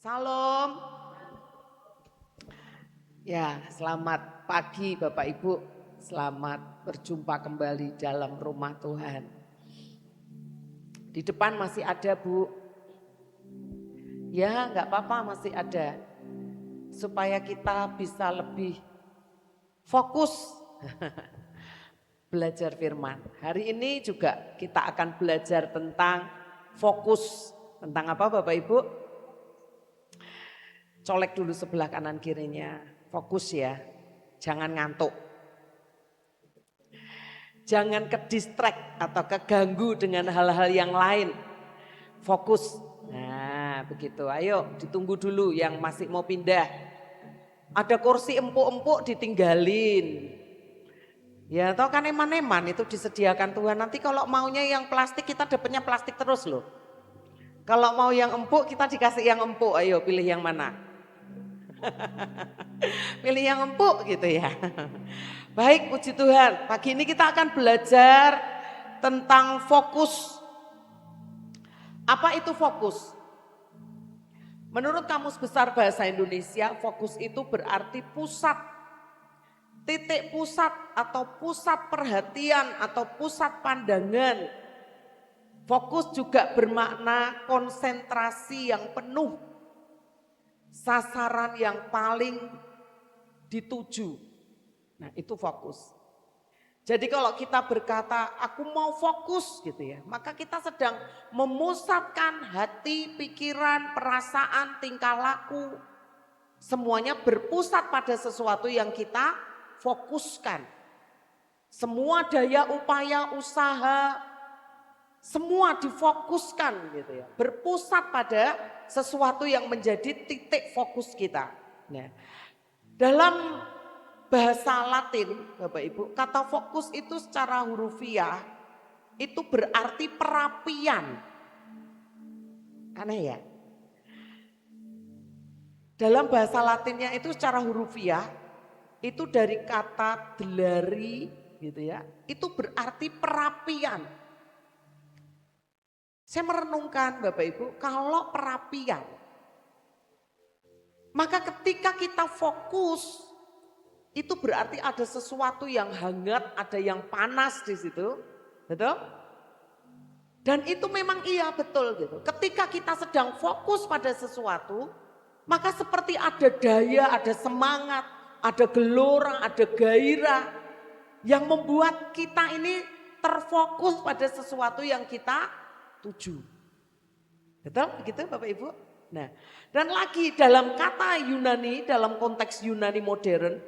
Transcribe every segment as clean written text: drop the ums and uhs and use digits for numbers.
Salam. Ya, selamat pagi Bapak Ibu. Selamat berjumpa kembali dalam rumah Tuhan. Di depan masih ada Bu. Ya, enggak apa-apa masih ada. Supaya kita bisa lebih fokus belajar firman. Hari ini juga kita akan belajar tentang fokus. Tentang apa Bapak Ibu? Colek dulu sebelah kanan kirinya, fokus ya, jangan ngantuk. Jangan ke distract atau keganggu dengan hal-hal yang lain, fokus. Nah begitu, ayo ditunggu dulu yang masih mau pindah. Ada kursi empuk-empuk ditinggalin. Ya toh kan eman-eman itu disediakan Tuhan, nanti kalau maunya yang plastik kita dapatnya plastik terus loh. Kalau mau yang empuk kita dikasih yang empuk, ayo pilih yang mana? Pilih yang empuk gitu ya. Baik, puji Tuhan. Pagi ini kita akan belajar tentang fokus. Apa itu fokus? Menurut Kamus Besar Bahasa Indonesia, fokus itu berarti pusat. Titik pusat atau pusat perhatian atau pusat pandangan. Fokus juga bermakna konsentrasi yang penuh. Sasaran yang paling dituju. Nah itu fokus. Jadi kalau kita berkata aku mau fokus gitu ya, maka kita sedang memusatkan hati, pikiran, perasaan, tingkah laku. Semuanya berpusat pada sesuatu yang kita fokuskan. Semua daya upaya, usaha, semua difokuskan gitu ya. Berpusat pada sesuatu yang menjadi titik fokus kita. Nah, dalam bahasa Latin, Bapak Ibu, kata fokus itu secara hurufiah itu berarti perapian. Aneh ya? Dalam bahasa Latinnya itu secara hurufiah itu dari kata delari gitu ya. Itu berarti perapian. Saya merenungkan Bapak Ibu, kalau perapian, maka ketika kita fokus, itu berarti ada sesuatu yang hangat, ada yang panas di situ, betul? Dan itu memang iya betul gitu. Ketika kita sedang fokus pada sesuatu, maka seperti ada daya, ada semangat, ada gelora, ada gairah yang membuat kita ini terfokus pada sesuatu yang kita tuju. Betul begitu Bapak Ibu? Nah, dan lagi dalam kata Yunani, dalam konteks Yunani modern,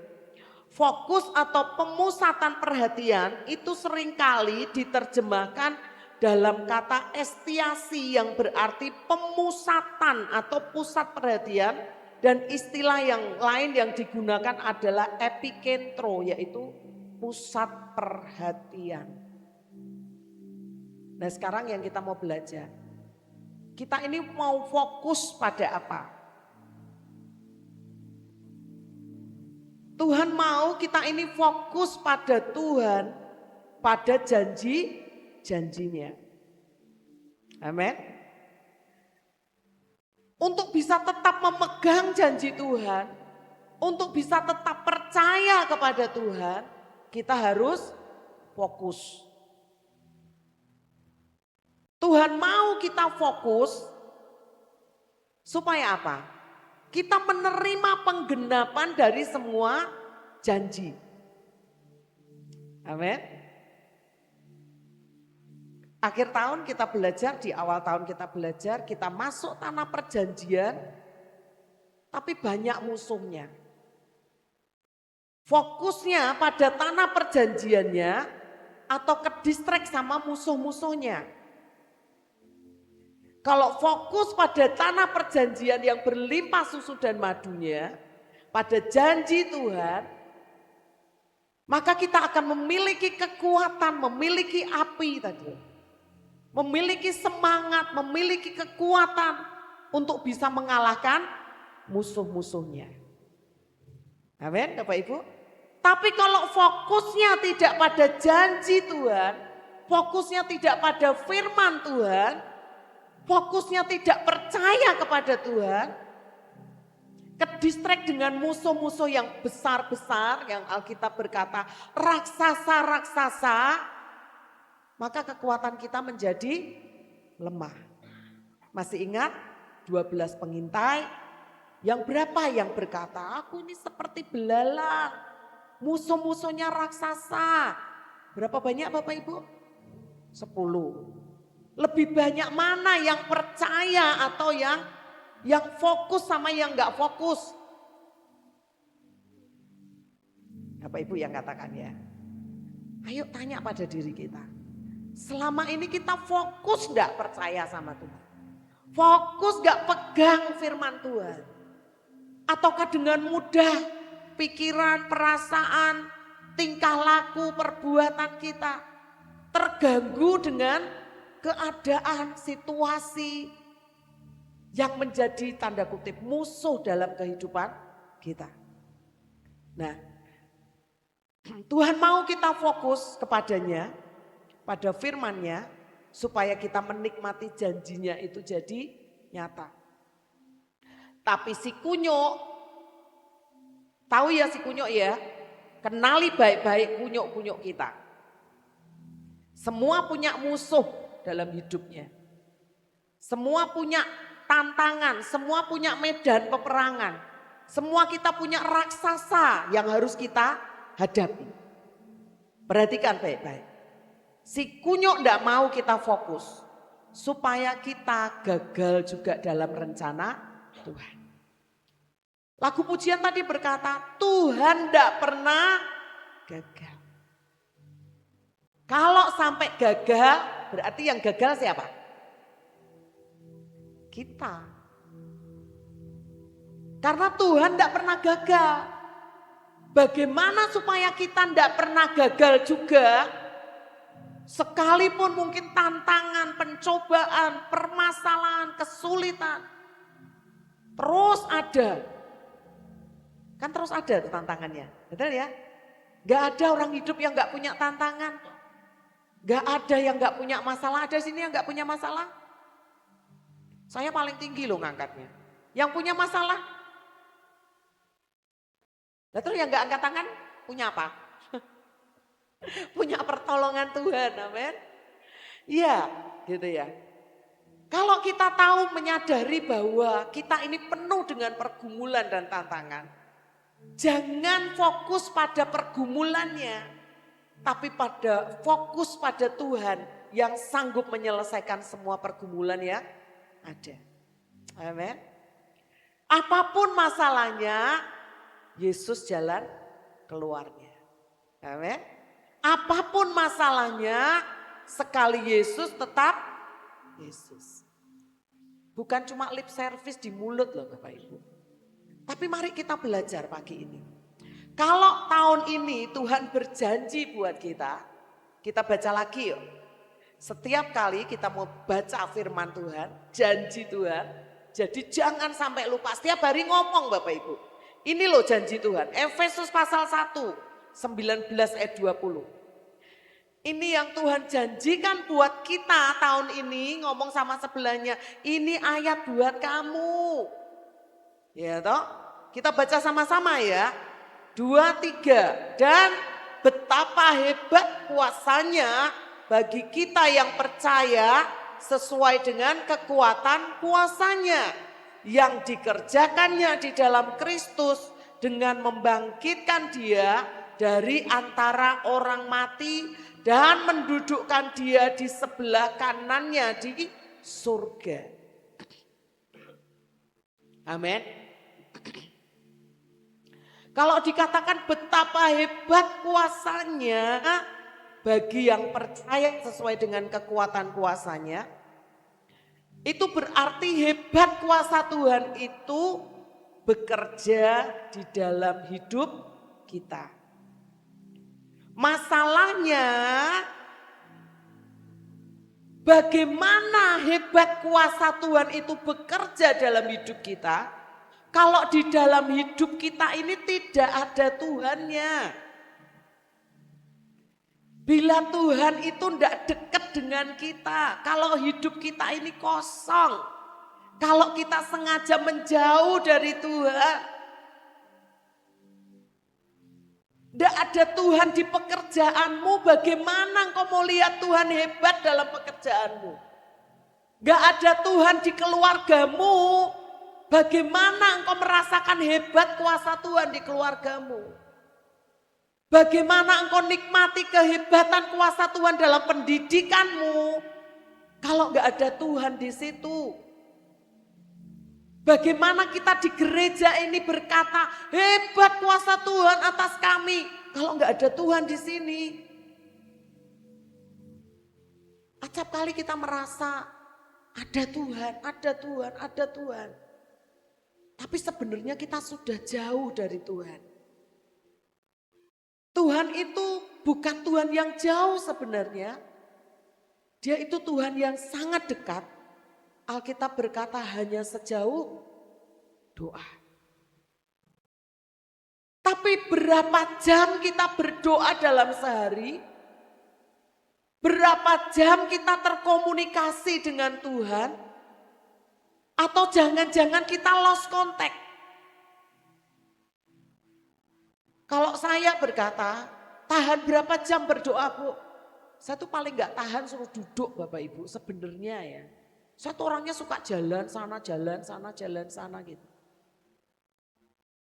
fokus atau pemusatan perhatian itu seringkali diterjemahkan dalam kata estiasi yang berarti pemusatan atau pusat perhatian, dan istilah yang lain yang digunakan adalah epikentro, yaitu pusat perhatian. Nah sekarang yang kita mau belajar, kita ini mau fokus pada apa? Tuhan mau kita ini fokus pada Tuhan, pada janji-janjinya. Amin. Untuk bisa tetap memegang janji Tuhan, untuk bisa tetap percaya kepada Tuhan, kita harus fokus. Tuhan mau kita fokus supaya apa? Kita menerima penggenapan dari semua janji. Amin. Akhir tahun kita belajar, di awal tahun kita belajar, kita masuk tanah perjanjian, tapi banyak musuhnya. Fokusnya pada tanah perjanjiannya atau ke distract sama musuh-musuhnya. Kalau fokus pada tanah perjanjian yang berlimpah susu dan madunya, pada janji Tuhan, maka kita akan memiliki kekuatan, memiliki api tadi. Memiliki semangat, memiliki kekuatan untuk bisa mengalahkan musuh-musuhnya. Amin Bapak Ibu. Tapi kalau fokusnya tidak pada janji Tuhan, fokusnya tidak pada firman Tuhan, fokusnya tidak percaya kepada Tuhan, Kedistrek dengan musuh-musuh yang besar-besar, yang Alkitab berkata raksasa-raksasa, maka kekuatan kita menjadi lemah. Masih ingat 12 pengintai? Yang berapa yang berkata, aku ini seperti belalang, musuh-musuhnya raksasa. Berapa banyak Bapak Ibu? 10. Lebih banyak mana yang percaya atau yang fokus sama yang gak fokus? Bapak Ibu yang katakan ya. Ayo tanya pada diri kita. Selama ini kita fokus gak percaya sama Tuhan? Fokus gak pegang firman Tuhan? Ataukah dengan mudah pikiran, perasaan, tingkah laku, perbuatan kita terganggu dengan keadaan, situasi yang menjadi tanda kutip musuh dalam kehidupan kita. Nah, Tuhan mau kita fokus kepadanya, pada firman-Nya, supaya kita menikmati janjinya itu jadi nyata. Tapi si kunyuk, tahu ya si kunyuk ya, kenali baik-baik kunyuk-kunyuk kita. Semua punya musuh dalam hidupnya. Semua punya tantangan, semua punya medan peperangan. Semua kita punya raksasa yang harus kita hadapi. Perhatikan baik-baik. Si kunyuk tidak mau kita fokus supaya kita gagal juga dalam rencana Tuhan. Lagu pujian tadi berkata, Tuhan tidak pernah gagal. Kalau sampai gagal, berarti yang gagal siapa? Kita. Karena Tuhan tidak pernah gagal. Bagaimana supaya kita tidak pernah gagal juga? Sekalipun mungkin tantangan, pencobaan, permasalahan, kesulitan. Terus ada. Kan terus ada tantangannya. Betul ya? Gak ada orang hidup yang gak punya tantangan. Gak ada yang gak punya masalah. Ada sini yang gak punya masalah? Saya paling tinggi loh ngangkatnya. Yang punya masalah? Lalu yang gak angkat tangan punya apa? Punya pertolongan Tuhan, amin. Iya, gitu ya. Kalau kita tahu menyadari bahwa kita ini penuh dengan pergumulan dan tantangan, jangan fokus pada pergumulannya, tapi fokus pada Tuhan yang sanggup menyelesaikan semua pergumulan yang ada. Amin. Apapun masalahnya, Yesus jalan keluarnya. Amin. Apapun masalahnya, sekali Yesus tetap Yesus. Bukan cuma lip service di mulut loh Bapak Ibu. Tapi mari kita belajar pagi ini. Kalau tahun ini Tuhan berjanji buat kita baca lagi yuk. Setiap kali kita mau baca firman Tuhan, janji Tuhan. Jadi jangan sampai lupa, setiap hari ngomong Bapak Ibu. Ini loh janji Tuhan, Efesus pasal 1, 19 ayat 20. Ini yang Tuhan janjikan buat kita tahun ini, ngomong sama sebelahnya, ini ayat buat kamu. Ya toh, kita baca sama-sama ya. 2, 3, dan betapa hebat kuasanya bagi kita yang percaya sesuai dengan kekuatan kuasanya yang dikerjakannya di dalam Kristus dengan membangkitkan dia dari antara orang mati dan mendudukkan dia di sebelah kanannya di surga. Amin. Kalau dikatakan betapa hebat kuasanya bagi yang percaya sesuai dengan kekuatan kuasanya, itu berarti hebat kuasa Tuhan itu bekerja di dalam hidup kita. Masalahnya bagaimana hebat kuasa Tuhan itu bekerja dalam hidup kita kalau di dalam hidup kita ini tidak ada Tuhannya. Bila Tuhan itu tidak dekat dengan kita, kalau hidup kita ini kosong, Kalau kita sengaja menjauh dari Tuhan, tidak ada Tuhan di pekerjaanmu, bagaimana engkau mau lihat Tuhan hebat dalam pekerjaanmu? Gak ada Tuhan di keluargamu, bagaimana engkau merasakan hebat kuasa Tuhan di keluargamu? Bagaimana engkau nikmati kehebatan kuasa Tuhan dalam pendidikanmu? Kalau gak ada Tuhan di situ. Bagaimana kita di gereja ini berkata, hebat kuasa Tuhan atas kami. Kalau gak ada Tuhan di sini. Acap kali kita merasa, ada Tuhan, ada Tuhan, ada Tuhan. Tapi sebenarnya kita sudah jauh dari Tuhan. Tuhan itu bukan Tuhan yang jauh sebenarnya. Dia itu Tuhan yang sangat dekat. Alkitab berkata hanya sejauh doa. Tapi berapa jam kita berdoa dalam sehari? Berapa jam kita terkomunikasi dengan Tuhan? Atau jangan-jangan kita lost contact? Kalau saya berkata, tahan berapa jam berdoa Bu? Saya tuh paling gak tahan suruh duduk Bapak Ibu sebenarnya ya. Saya tuh orangnya suka jalan sana, jalan sana, jalan sana gitu.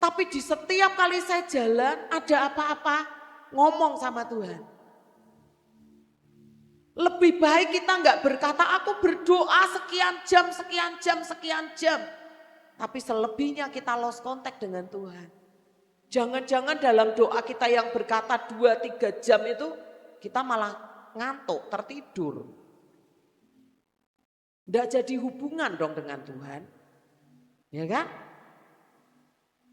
Tapi di setiap kali saya jalan ada apa-apa ngomong sama Tuhan. Lebih baik kita nggak berkata aku berdoa sekian jam, sekian jam, sekian jam. Tapi selebihnya kita lost contact dengan Tuhan. Jangan-jangan dalam doa kita yang berkata 2-3 jam itu kita malah ngantuk, tertidur. Nggak jadi hubungan dong dengan Tuhan. Ya kan?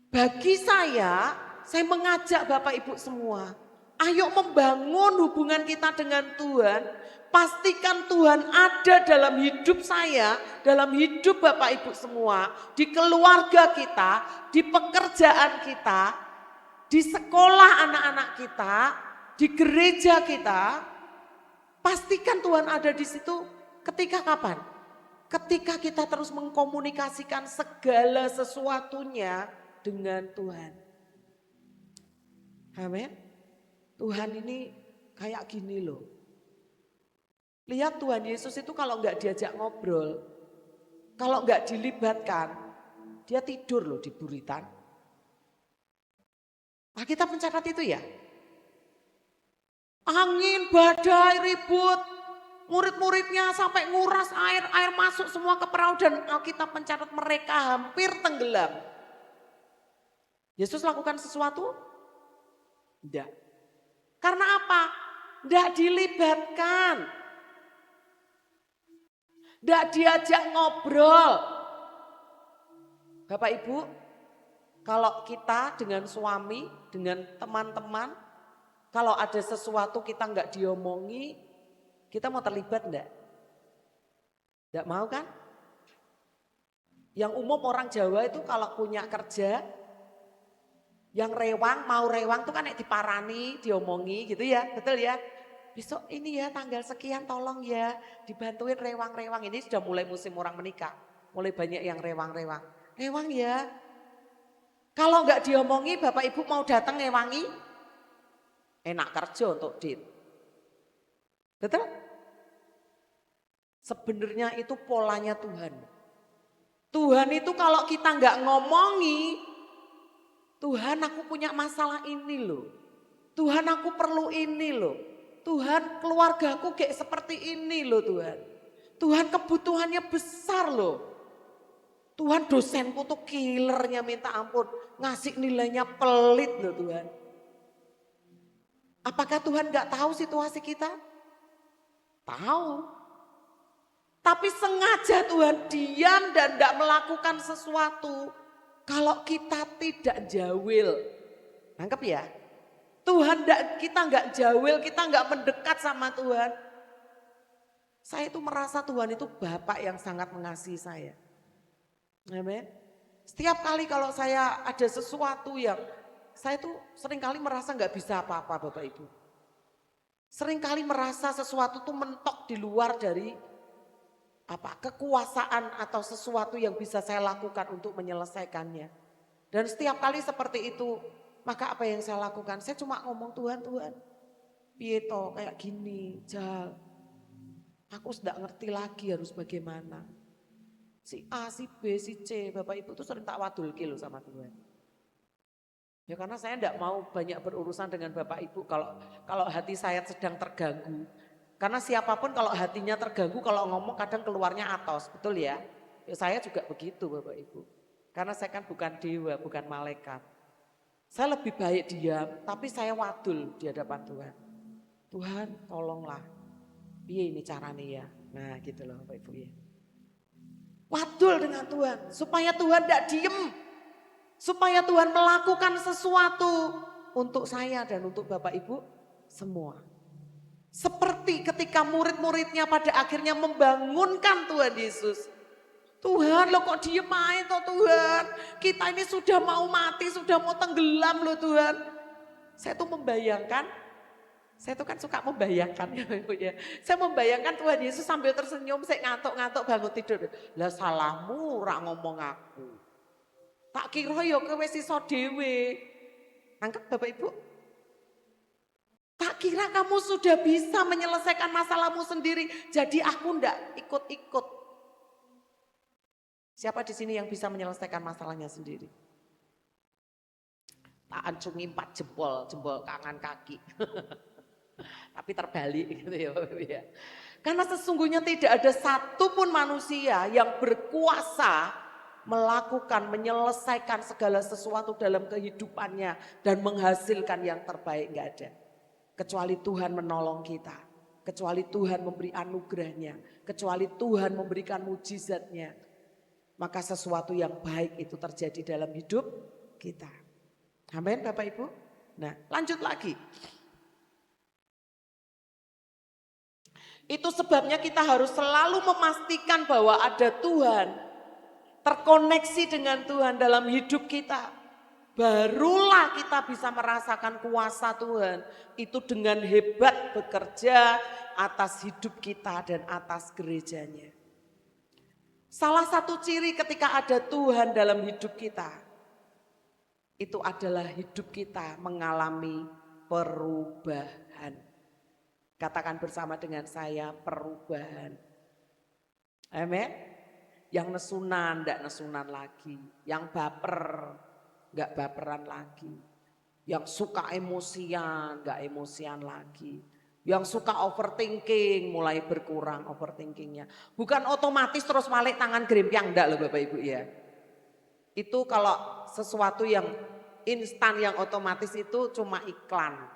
Bagi saya mengajak Bapak Ibu semua, ayo membangun hubungan kita dengan Tuhan. Pastikan Tuhan ada dalam hidup saya, dalam hidup Bapak Ibu semua, di keluarga kita, di pekerjaan kita, di sekolah anak-anak kita, di gereja kita. Pastikan Tuhan ada di situ ketika kapan? Ketika kita terus mengkomunikasikan segala sesuatunya dengan Tuhan. Amin. Tuhan ini kayak gini loh. Lihat Tuhan Yesus itu kalau nggak diajak ngobrol, kalau nggak dilibatkan, dia tidur loh di buritan. Nah kita mencatat itu ya. Angin, badai, ribut, murid-muridnya sampai nguras air masuk semua ke perahu dan Alkitab mencatat mereka hampir tenggelam. Yesus lakukan sesuatu? Tidak. Karena apa? Tidak dilibatkan. Tidak diajak ngobrol. Bapak Ibu, kalau kita dengan suami, dengan teman-teman, kalau ada sesuatu kita nggak diomongi, kita mau terlibat enggak? Enggak mau kan? Yang umum orang Jawa itu kalau punya kerja, yang rewang, mau rewang tuh kan diparani, diomongi gitu ya, betul ya? Besok ini ya tanggal sekian tolong ya dibantuin rewang-rewang. Ini sudah mulai musim orang menikah, mulai banyak yang rewang-rewang. Rewang ya. Kalau nggak diomongi Bapak Ibu mau datang ngewangi, enak kerja untuk dit. Betul? Sebenarnya itu polanya Tuhan. Tuhan itu kalau kita nggak ngomongi, Tuhan aku punya masalah ini loh. Tuhan aku perlu ini loh. Tuhan keluargaku kayak seperti ini loh Tuhan. Tuhan kebutuhannya besar loh. Tuhan dosenku tuh killernya minta ampun. Ngasih nilainya pelit loh Tuhan. Apakah Tuhan gak tahu situasi kita? Tahu. Tapi sengaja Tuhan diam dan gak melakukan sesuatu. Kalau kita tidak jawil. Nangkep ya? Tuhan kita nggak jawil, kita nggak mendekat sama Tuhan. Saya itu merasa Tuhan itu Bapak yang sangat mengasihi saya. Amin. Setiap kali kalau saya ada sesuatu yang saya tuh sering kali merasa nggak bisa apa-apa Bapak Ibu. Sering kali merasa sesuatu tuh mentok di luar dari kekuasaan atau sesuatu yang bisa saya lakukan untuk menyelesaikannya. Dan setiap kali seperti itu, maka apa yang saya lakukan? Saya cuma ngomong, Tuhan, piye toh kayak gini, Jal. Aku sudah ngerti lagi harus bagaimana. Si A, si B, si C, Bapak Ibu tuh sering tak wadulke loh sama Tuhan. Ya karena saya tidak mau banyak berurusan dengan Bapak Ibu kalau hati saya sedang terganggu. Karena siapapun kalau hatinya terganggu, kalau ngomong kadang keluarnya atos, betul ya? Ya saya juga begitu Bapak Ibu. Karena saya kan bukan dewa, bukan malaikat. Saya lebih baik diam, tapi saya wadul di hadapan Tuhan. Tuhan tolonglah, piye ini caranya ya? Nah gitu loh Bapak Ibu ya. Wadul dengan Tuhan, supaya Tuhan tidak diem. Supaya Tuhan melakukan sesuatu untuk saya dan untuk Bapak Ibu semua. Seperti ketika murid-muridnya pada akhirnya membangunkan Tuhan Yesus. Tuhan lo kok diem aja toh Tuhan. Kita ini sudah mau mati, sudah mau tenggelam loh Tuhan. Saya tuh membayangkan, saya tuh kan suka membayangkan ya Ibu ya. Saya membayangkan Tuhan Yesus sambil tersenyum, saya ngantuk-ngantuk bangun tidur. Lah salahmu ora ngomong aku. Tak kira ya kowe wis iso dhewe. Nangkep Bapak Ibu? Tak kira kamu sudah bisa menyelesaikan masalahmu sendiri. Jadi aku ndak ikut-ikut. Siapa di sini yang bisa menyelesaikan masalahnya sendiri? Tak ancungi 4 jempol tangan kaki. Tapi terbalik gitu ya Bapak Ibu ya. Karena sesungguhnya tidak ada satupun manusia yang berkuasa melakukan, menyelesaikan segala sesuatu dalam kehidupannya dan menghasilkan yang terbaik, enggak ada. Kecuali Tuhan menolong kita, kecuali Tuhan memberi anugerahnya, kecuali Tuhan memberikan mujizatnya. Maka sesuatu yang baik itu terjadi dalam hidup kita. Amin Bapak Ibu. Nah lanjut lagi. Itu sebabnya kita harus selalu memastikan bahwa ada Tuhan. Terkoneksi dengan Tuhan dalam hidup kita. Barulah kita bisa merasakan kuasa Tuhan. Itu dengan hebat bekerja atas hidup kita dan atas gerejanya. Salah satu ciri ketika ada Tuhan dalam hidup kita. Itu adalah hidup kita mengalami perubahan. Katakan bersama dengan saya perubahan. Amin. Yang nesunan, enggak nesunan lagi. Yang baper, enggak baperan lagi. Yang suka emosian, enggak emosian lagi. Yang suka overthinking, mulai berkurang overthinkingnya. Bukan otomatis terus balik tangan gerempiang, enggak loh Bapak Ibu ya. Itu kalau sesuatu yang instan, yang otomatis itu cuma iklan.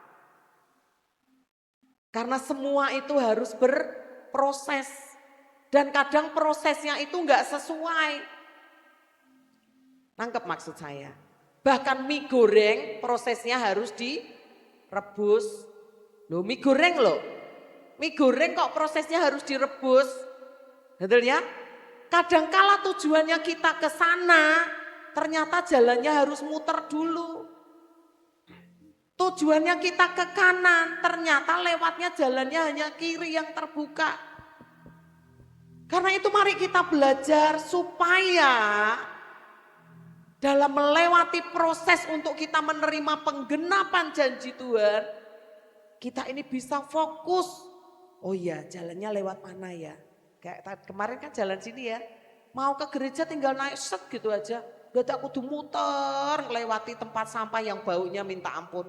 Karena semua itu harus berproses. Dan kadang prosesnya itu enggak sesuai. Nangkep maksud saya. Bahkan mie goreng prosesnya harus direbus. Loh mie goreng loh. Mie goreng kok prosesnya harus direbus. Betul ya? Kadangkala tujuannya kita ke sana, ternyata jalannya harus muter dulu. Tujuannya kita ke kanan, ternyata lewatnya jalannya hanya kiri yang terbuka. Karena itu mari kita belajar supaya dalam melewati proses untuk kita menerima penggenapan janji Tuhan, kita ini bisa fokus. Oh iya, jalannya lewat mana ya? Kayak kemarin kan jalan sini ya. Mau ke gereja tinggal naik set gitu aja. Gak tak kudu muter melewati tempat sampah yang baunya minta ampun.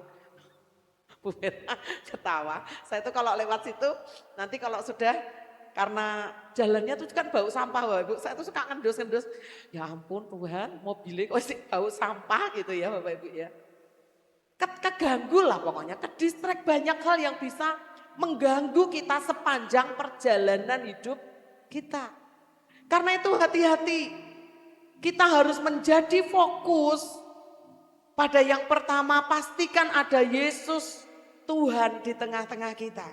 Bu Beta ketawa. Saya tuh kalau lewat situ nanti kalau sudah, karena jalannya tuh kan bau sampah Bapak Ibu. Saya tuh suka ngendos-ngendos. Ya ampun Tuhan, mobilnya kok sih bau sampah gitu ya Bapak Ibu ya. Keganggu lah pokoknya, kedistrek banyak hal yang bisa mengganggu kita sepanjang perjalanan hidup kita. Karena itu hati-hati, kita harus menjadi fokus pada yang pertama, pastikan ada Yesus Tuhan di tengah-tengah kita.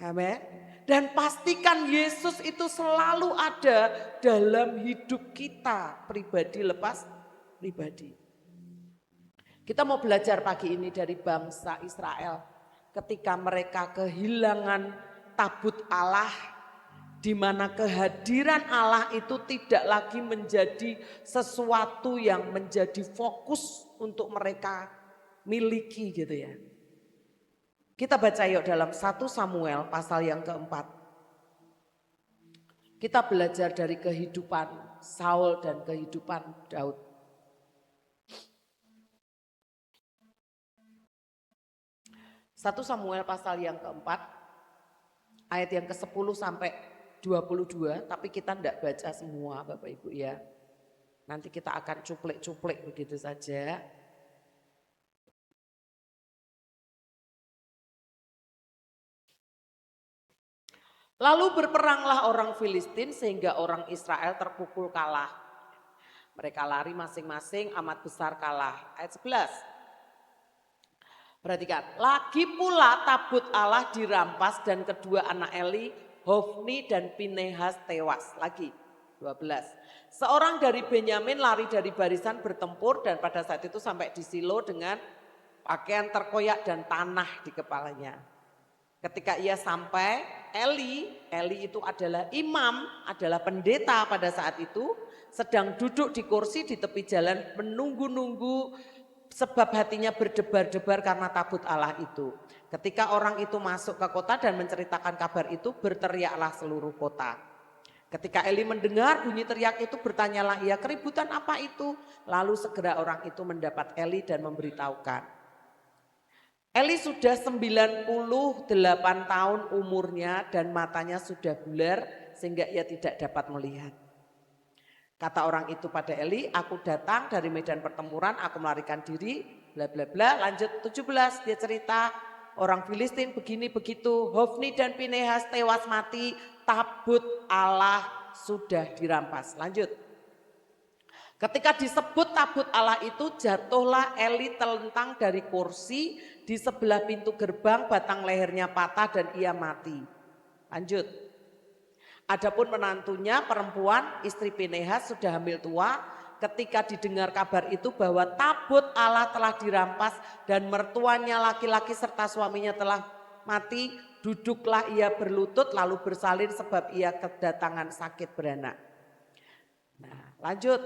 Amin. Dan pastikan Yesus itu selalu ada dalam hidup kita, pribadi lepas pribadi. Kita mau belajar pagi ini dari bangsa Israel ketika mereka kehilangan tabut Allah di mana kehadiran Allah itu tidak lagi menjadi sesuatu yang menjadi fokus untuk mereka miliki gitu ya. Kita baca yuk dalam 1 Samuel pasal yang keempat. Kita belajar dari kehidupan Saul dan kehidupan Daud. Satu Samuel pasal yang keempat, ayat yang ke-10 sampai 22, tapi kita tidak baca semua Bapak Ibu ya. Nanti kita akan cuplik-cuplik begitu saja. Lalu berperanglah orang Filistin sehingga orang Israel terpukul kalah. Mereka lari masing-masing amat besar kalah. Ayat 11. Perhatikan, lagi pula tabut Allah dirampas dan kedua anak Eli, Hofni dan Pinehas tewas. Lagi 12. Seorang dari Benyamin lari dari barisan bertempur dan pada saat itu sampai di Silo dengan pakaian terkoyak dan tanah di kepalanya. Ketika ia sampai, Eli itu adalah imam, adalah pendeta pada saat itu, sedang duduk di kursi di tepi jalan menunggu-nunggu sebab hatinya berdebar-debar karena tabut Allah itu. Ketika orang itu masuk ke kota dan menceritakan kabar itu, berteriaklah seluruh kota. Ketika Eli mendengar bunyi teriak itu, bertanyalah ia, keributan apa itu? Lalu segera orang itu mendapat Eli dan memberitahukan. Eli sudah 98 tahun umurnya dan matanya sudah bular sehingga ia tidak dapat melihat. Kata orang itu pada Eli, aku datang dari medan pertempuran, aku melarikan diri, bla bla bla. Lanjut 17, dia cerita orang Filistin begini begitu, Hofni dan Pinehas tewas mati, tabut Allah sudah dirampas. Lanjut. Ketika disebut tabut Allah itu, jatuhlah Eli telentang dari kursi di sebelah pintu gerbang, batang lehernya patah dan ia mati. Lanjut. Adapun menantunya perempuan istri Pinehas sudah hamil tua, ketika didengar kabar itu bahwa tabut Allah telah dirampas dan mertuanya laki-laki serta suaminya telah mati, duduklah ia berlutut lalu bersalin sebab ia kedatangan sakit beranak. Nah, lanjut.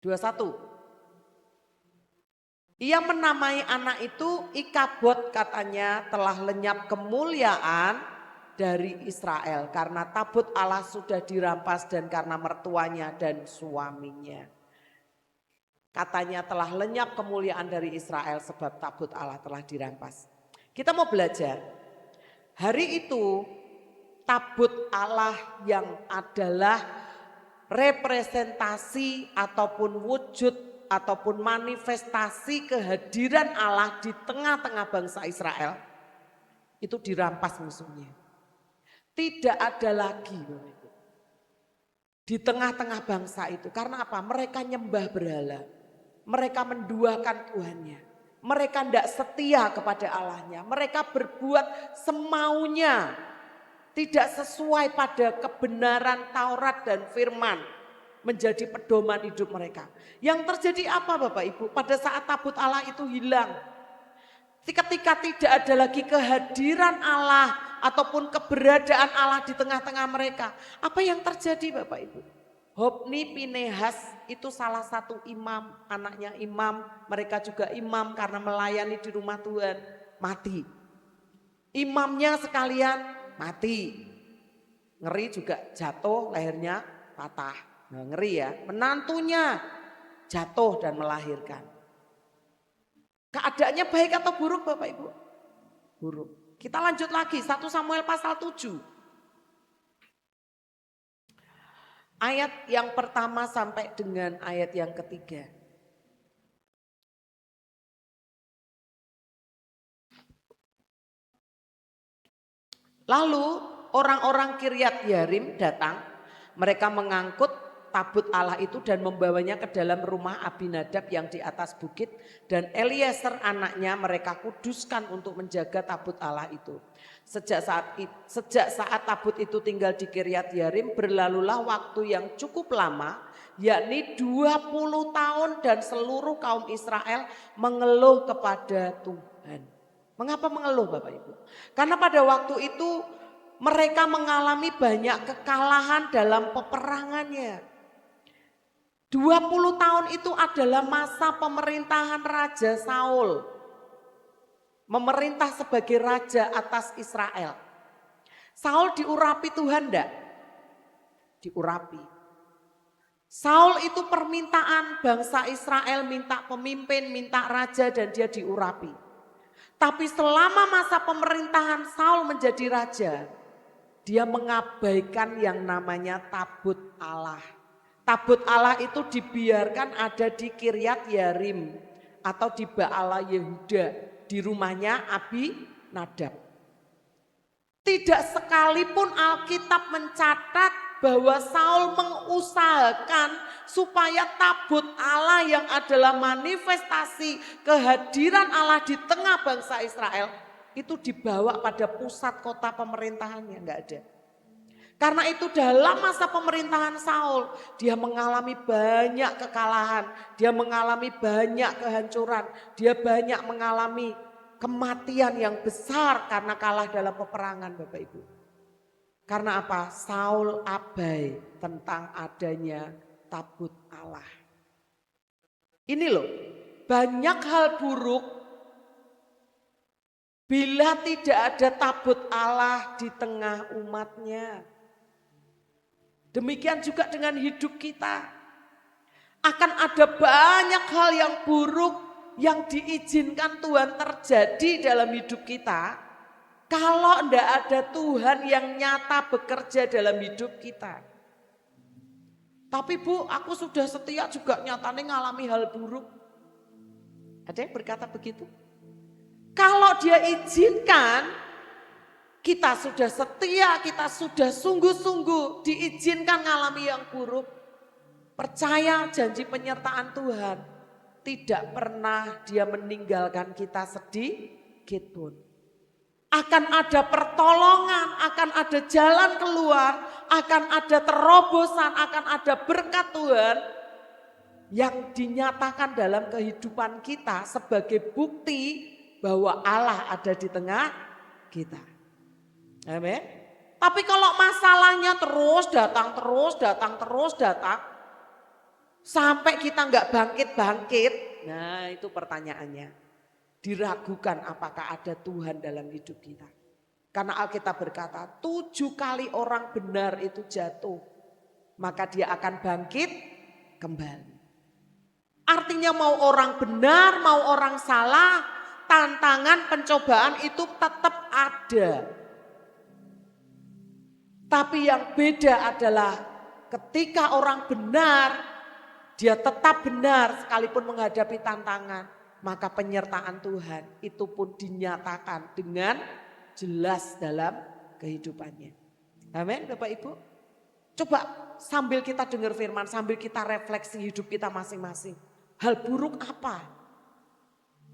21. Ia menamai anak itu Ikabod, katanya telah lenyap kemuliaan dari Israel karena tabut Allah sudah dirampas dan karena mertuanya dan suaminya. Katanya telah lenyap kemuliaan dari Israel sebab tabut Allah telah dirampas. Kita mau belajar. Hari itu tabut Allah yang adalah representasi ataupun wujud ataupun manifestasi kehadiran Allah di tengah-tengah bangsa Israel itu dirampas musuhnya. Tidak ada lagi di tengah-tengah bangsa itu. Karena apa? Mereka nyembah berhala. Mereka menduakan Tuhannya. Mereka tidak setia kepada Allahnya. Mereka berbuat semaunya. Tidak sesuai pada kebenaran Taurat dan firman. Menjadi pedoman hidup mereka. Yang terjadi apa Bapak Ibu? Pada saat tabut Allah itu hilang. Ketika tidak ada lagi kehadiran Allah ataupun keberadaan Allah di tengah-tengah mereka. Apa yang terjadi Bapak Ibu? Hofni Pinehas itu salah satu imam, anaknya imam. Mereka juga imam karena melayani di rumah Tuhan. Mati. Imamnya sekalian mati. Ngeri juga jatuh, lehernya patah. Nah, ngeri ya. Menantunya jatuh dan melahirkan. Keadaannya baik atau buruk Bapak Ibu? Buruk. Kita lanjut lagi 1 Samuel pasal 7. Ayat yang pertama sampai dengan ayat yang ketiga. Lalu orang-orang Kiryat Yarim datang, mereka mengangkut tabut Allah itu dan membawanya ke dalam rumah Abinadab yang di atas bukit, dan Eliezer anaknya mereka kuduskan untuk menjaga tabut Allah itu. Sejak saat tabut itu tinggal di Kiryat Yarim, berlalulah waktu yang cukup lama, yakni 20 tahun, dan seluruh kaum Israel mengeluh kepada Tuhan. Mengapa mengeluh Bapak Ibu? Karena pada waktu itu mereka mengalami banyak kekalahan dalam peperangannya. 20 tahun itu adalah masa pemerintahan Raja Saul. Memerintah sebagai raja atas Israel. Saul diurapi Tuhan enggak? Diurapi. Saul itu permintaan bangsa Israel, minta pemimpin, minta raja dan dia diurapi. Tapi selama masa pemerintahan Saul menjadi raja, dia mengabaikan yang namanya tabut Allah. Tabut Allah itu dibiarkan ada di Kiryat Yarim atau di Baala Yehuda, di rumahnya Abinadab. Tidak sekalipun Alkitab mencatat bahwa Saul mengusahakan supaya tabut Allah yang adalah manifestasi kehadiran Allah di tengah bangsa Israel itu dibawa pada pusat kota pemerintahannya, enggak ada. Karena itu dalam masa pemerintahan Saul dia mengalami banyak kekalahan, dia mengalami banyak kehancuran, dia banyak mengalami kematian yang besar karena kalah dalam peperangan Bapak Ibu. Karena apa? Saul abai tentang adanya tabut Allah. Ini loh, banyak hal buruk bila tidak ada tabut Allah di tengah umatnya. Demikian juga dengan hidup kita. Akan ada banyak hal yang buruk yang diizinkan Tuhan terjadi dalam hidup kita. Kalau tidak ada Tuhan yang nyata bekerja dalam hidup kita. Tapi Bu, aku sudah setia juga nyatanya ngalami hal buruk. Ada yang berkata begitu? Kalau dia izinkan, kita sudah setia, kita sudah sungguh-sungguh diizinkan ngalami yang buruk. Percaya janji penyertaan Tuhan. Tidak pernah dia meninggalkan kita sedikit pun. Akan ada pertolongan, akan ada jalan keluar, akan ada terobosan, akan ada berkat Tuhan yang dinyatakan dalam kehidupan kita sebagai bukti bahwa Allah ada di tengah kita. Amin. Tapi kalau masalahnya terus datang, sampai kita nggak bangkit, nah itu pertanyaannya. Diragukan apakah ada Tuhan dalam hidup kita. Karena Alkitab berkata 7 kali orang benar itu jatuh, maka dia akan bangkit kembali. Artinya mau orang benar, mau orang salah, tantangan pencobaan itu tetap ada. Tapi yang beda adalah ketika orang benar, dia tetap benar sekalipun menghadapi tantangan. Maka penyertaan Tuhan itu pun dinyatakan dengan jelas dalam kehidupannya. Amin Bapak Ibu. Coba sambil kita dengar firman, sambil kita refleksi hidup kita masing-masing. Hal buruk apa?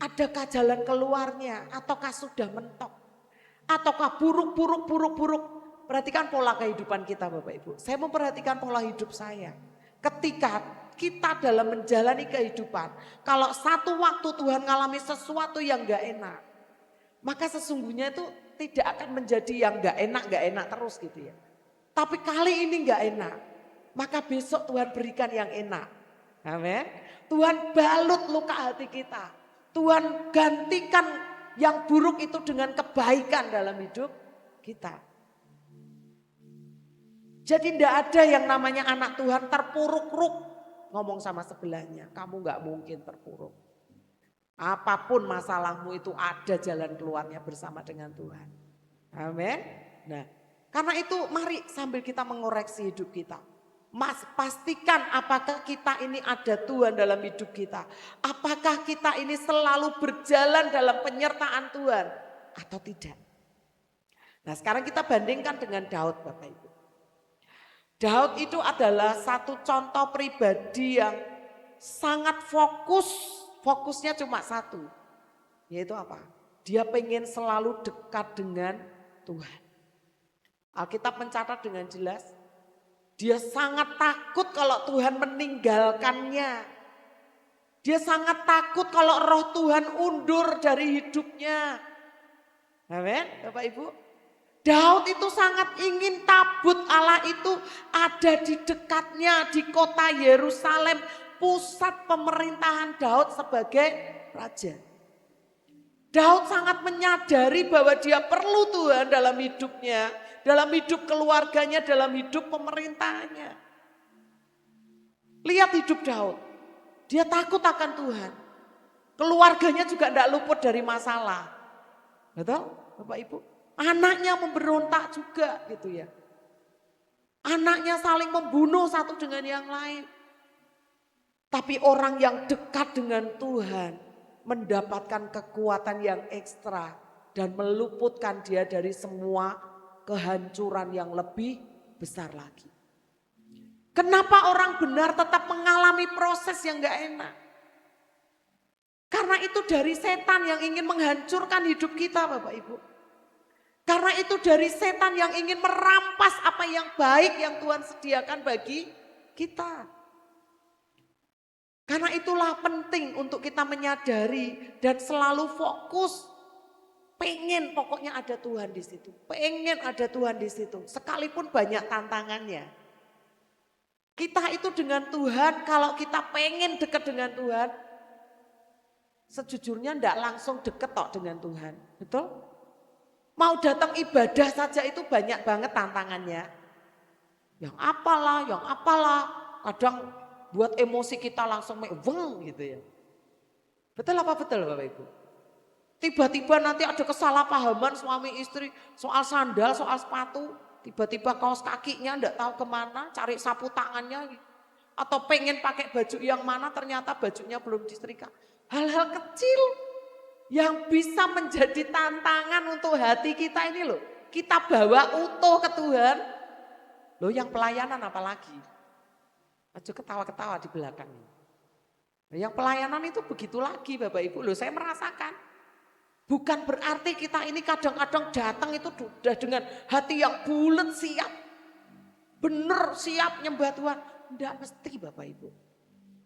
Adakah jalan keluarnya ataukah sudah mentok? Ataukah buruk? Perhatikan pola kehidupan kita Bapak Ibu. Saya memperhatikan pola hidup saya. Ketika kita dalam menjalani kehidupan, kalau satu waktu Tuhan ngalami sesuatu yang gak enak, maka sesungguhnya itu tidak akan menjadi yang gak enak terus gitu ya. Tapi kali ini gak enak, maka besok Tuhan berikan yang enak. Amin. Tuhan balut luka hati kita. Tuhan gantikan yang buruk itu dengan kebaikan dalam hidup kita. Jadi tidak ada yang namanya anak Tuhan terpuruk-ruk. Ngomong sama sebelahnya, kamu gak mungkin terpuruk. Apapun masalahmu itu ada jalan keluarnya bersama dengan Tuhan. Amin. Nah, karena itu mari sambil kita mengoreksi hidup kita. Pastikan apakah kita ini ada Tuhan dalam hidup kita. Apakah kita ini selalu berjalan dalam penyertaan Tuhan atau tidak. Nah sekarang kita bandingkan dengan Daud Bapak Ibu. Daud itu adalah satu contoh pribadi yang sangat fokusnya cuma satu. Yaitu apa? Dia pengen selalu dekat dengan Tuhan. Alkitab mencatat dengan jelas, dia sangat takut kalau Tuhan meninggalkannya. Dia sangat takut kalau roh Tuhan undur dari hidupnya. Amin, Bapak Ibu. Daud itu sangat ingin tabut Allah itu ada di dekatnya di kota Yerusalem, pusat pemerintahan Daud sebagai raja. Daud sangat menyadari bahwa dia perlu Tuhan dalam hidupnya, dalam hidup keluarganya, dalam hidup pemerintahannya. Lihat hidup Daud, dia takut akan Tuhan. Keluarganya juga tidak luput dari masalah. Betul Bapak Ibu? Anaknya memberontak juga gitu ya. Anaknya saling membunuh satu dengan yang lain. Tapi orang yang dekat dengan Tuhan mendapatkan kekuatan yang ekstra dan meluputkan dia dari semua kehancuran yang lebih besar lagi. Kenapa orang benar tetap mengalami proses yang gak enak? Karena itu dari setan yang ingin menghancurkan hidup kita Bapak Ibu. Karena itu dari setan yang ingin merampas apa yang baik yang Tuhan sediakan bagi kita. Karena itulah penting untuk kita menyadari dan selalu fokus. Pengen pokoknya ada Tuhan di situ. Pengen ada Tuhan di situ. Sekalipun banyak tantangannya. Kita itu dengan Tuhan, kalau kita pengen dekat dengan Tuhan, sejujurnya enggak langsung deket tok dengan Tuhan. Betul? Mau datang ibadah saja itu banyak banget tantangannya. Yang apalah. Kadang buat emosi kita langsung weng gitu ya. Betul apa betul Bapak Ibu? Tiba-tiba nanti ada kesalahpahaman suami istri soal sandal, soal sepatu. Tiba-tiba kaos kakinya enggak tahu kemana, cari sapu tangannya. Atau pengen pakai baju yang mana ternyata bajunya belum disetrika. Hal-hal kecil yang bisa menjadi tantangan untuk hati kita ini loh. Kita bawa utuh ke Tuhan. Loh yang pelayanan apalagi. Aja ketawa-ketawa di belakang ini. Yang pelayanan itu begitu lagi Bapak Ibu. Loh saya merasakan. Bukan berarti kita ini kadang-kadang datang itu sudah dengan hati yang bulat siap. Benar siap nyembah Tuhan. Tidak mesti Bapak Ibu.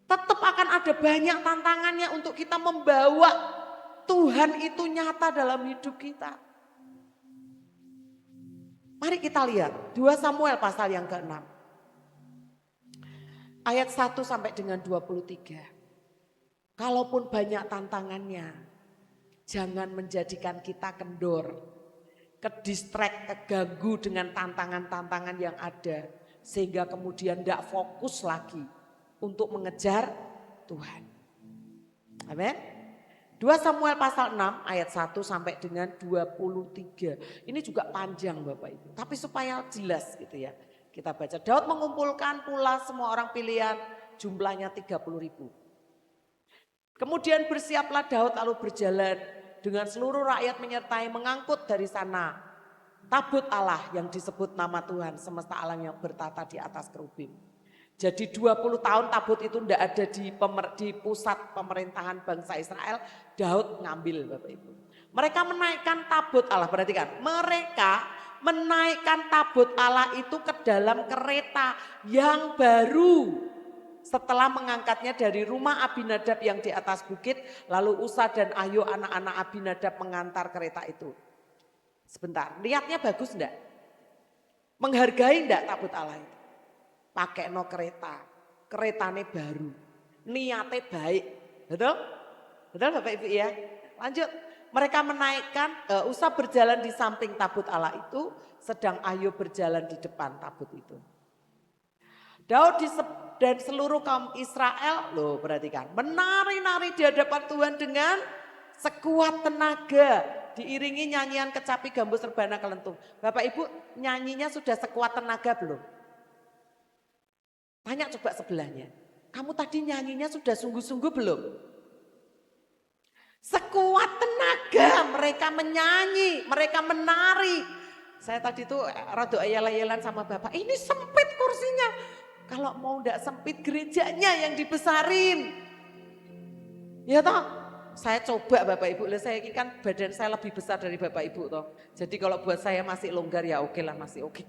Tetap akan ada banyak tantangannya untuk kita membawa Tuhan itu nyata dalam hidup kita. Mari kita lihat 2 Samuel pasal yang ke-6. Ayat 1 sampai dengan 23. Kalaupun banyak tantangannya, jangan menjadikan kita kendor, kedistrek, keganggu dengan tantangan-tantangan yang ada. Sehingga kemudian tidak fokus lagi untuk mengejar Tuhan. Amin. 2 Samuel pasal 6 ayat 1 sampai dengan 23. Ini juga panjang Bapak Ibu. Tapi supaya jelas gitu ya. Kita baca. Daud mengumpulkan pula semua orang pilihan, jumlahnya 30.000. Kemudian bersiaplah Daud lalu berjalan dengan seluruh rakyat menyertai mengangkut dari sana tabut Allah yang disebut nama Tuhan semesta alam yang bertata di atas kerubim. Jadi 20 tahun tabut itu tidak ada di pusat pemerintahan bangsa Israel. Daud ngambil Bapak Ibu. Mereka menaikkan tabut Allah, perhatikan. Mereka menaikkan tabut Allah itu ke dalam kereta yang baru. Setelah mengangkatnya dari rumah Abinadab yang di atas bukit. Lalu Usa dan Ahyo anak-anak Abinadab mengantar kereta itu. Sebentar, niatnya bagus enggak? Menghargai enggak tabut Allah itu? Pakai no kereta, keretanya baru, niatnya baik, betul? Betul Bapak Ibu ya? Lanjut, mereka menaikkan, Usa berjalan di samping tabut Allah itu, sedang Ahyo berjalan di depan tabut itu. Daud dan seluruh kaum Israel, loh perhatikan, menari-nari di hadapan Tuhan dengan sekuat tenaga, diiringi nyanyian kecapi gambus rebana kelentung. Bapak Ibu nyanyinya sudah sekuat tenaga belum? Tanya coba sebelahnya, kamu tadi nyanyinya sudah sungguh-sungguh belum? Sekuat tenaga mereka menyanyi, mereka menari. Saya tadi tuh rada ayal-ayalan sama Bapak, ini sempit kursinya. Kalau mau enggak sempit gerejanya yang dibesarin. Ya toh, saya coba Bapak Ibu, saya ini kan badan saya lebih besar dari Bapak Ibu toh. Jadi kalau buat saya masih longgar ya oke lah, masih oke.